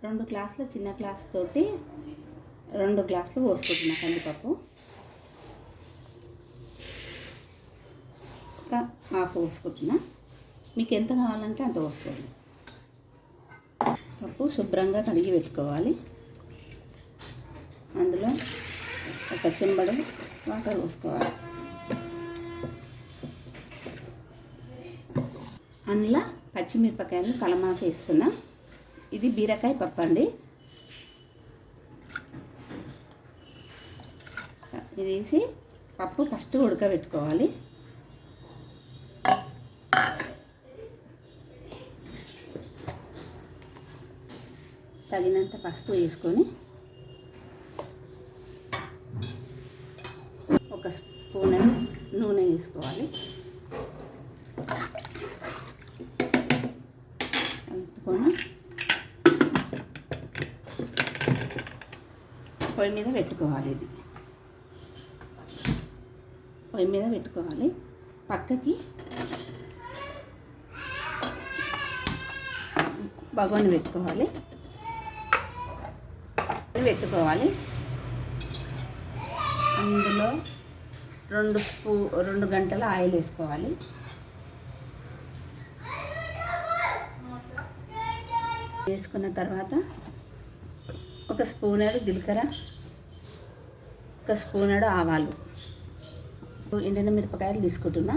2 గ్లాసుల చిన్న గ్లాస్ తోటి 2 గ్లాసులు పోసుకుంటున్నా కందిపప్పు. ఒక హాఫ్ పోసుకుంటున్నా. మీకు ఎంత కావాలంటే అంత పోసుకోండి. పప్పు శుభ్రంగా కడిగి పెట్టుకోవాలి. అందులో ఒక చెంబడు వాటర్ పోసుకోవాలి. అందులో పచ్చిమిరపకాయలు కలమాకు వేస్తున్నా. ఇది బీరకాయ పప్పు అండి. ఇది వేసి పప్పు ఫస్ట్ ఉడకబెట్టుకోవాలి. తగినంత పసుపు వేసుకొని ఒక స్పూన్ నూనె వేసుకోవాలి. కలుపుకొని పొయ్యి మీద పెట్టుకోవాలి. ఇది పొయ్యి మీద పెట్టుకోవాలి. పక్కకి బగోని పెట్టుకోవాలి. అందులో 2 గంటల ఆయిల్ వేసుకోవాలి. వేసుకున్న తర్వాత ఒక స్పూనడు జీలకర్ర, ఒక స్పూనడు ఆవాలు, ఎండిన మిరపకాయలు తీసుకుంటున్నా.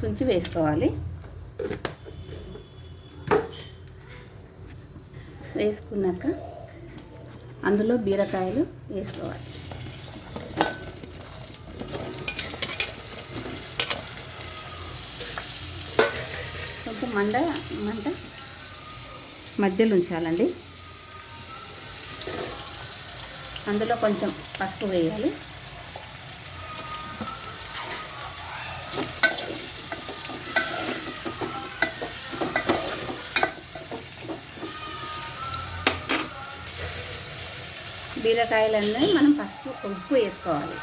సుంచి వేసుకోవాలి. వేసుకున్నాక అందులో బీరకాయలు వేసుకోవాలి. కొంచెం మంట మధ్యలో ఉంచాలండి. అందులో కొంచెం పసుపు వేయాలి. బీరకాయలన్నీ మనం ఉప్పు వేసుకోవాలి.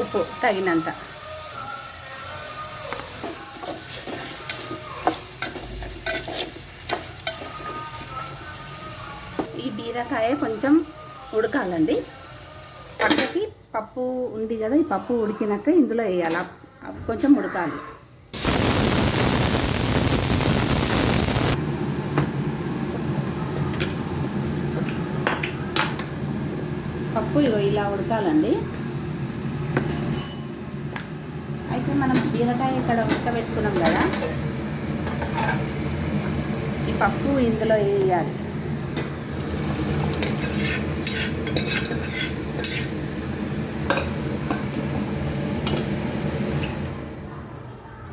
ఉప్పు తగినంత. ఈ బీరకాయ కొంచెం ఉడకాలండి. పక్కకి పప్పు ఉంది కదా, ఈ పప్పు ఉడికినాక ఇందులో వేయాలి. కొంచెం ఉడకాలి. పప్పు ఇలా ఉడకాలండి. అయితే మనం బీరకాయ ఇక్కడ ఉడకబెట్టుకున్నాం కదా, ఈ పప్పు ఇందులో వేయాలి.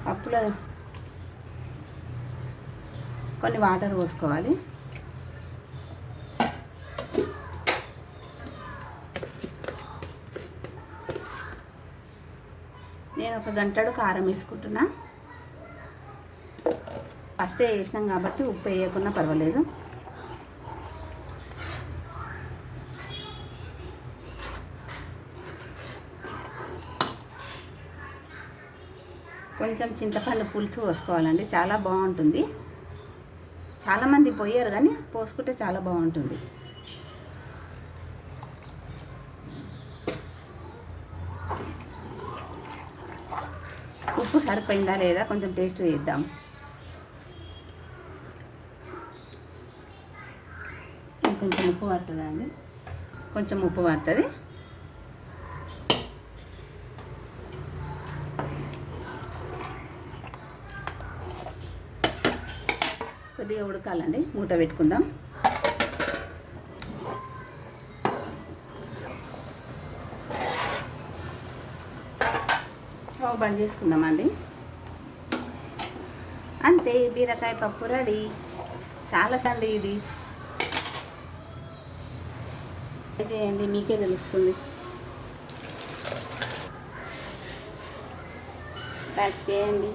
పప్పులో కొన్ని వాటర్ పోసుకోవాలి. నేను 1 గంటడు కారం వేసుకుంటున్నా. ఫస్టే వేసినాం కాబట్టి ఉప్పు వేయకున్నా పర్వాలేదు. కొంచెం చింతపండు పులుసు పోసుకోవాలండి. చాలా బాగుంటుంది. చాలామంది పోయారు కానీ పోసుకుంటే చాలా బాగుంటుంది. ఉప్పు సరిపోయిందా లేదా కొంచెం టేస్ట్ చేద్దాం. కొంచెం ఉప్పు పడుతుందా అండి? కొంచెం ఉప్పు పడుతుంది. కొద్దిగా ఉడకాలండి. మూత పెట్టుకుందాం. స్టవ్ బంద్ చేసుకుందామండి. అంతే, బీరకాయ పప్పు రెడీ. చాలా సండి ఇది. చేయండి, మీకే తెలుస్తుంది. ప్యాక్ చేయండి.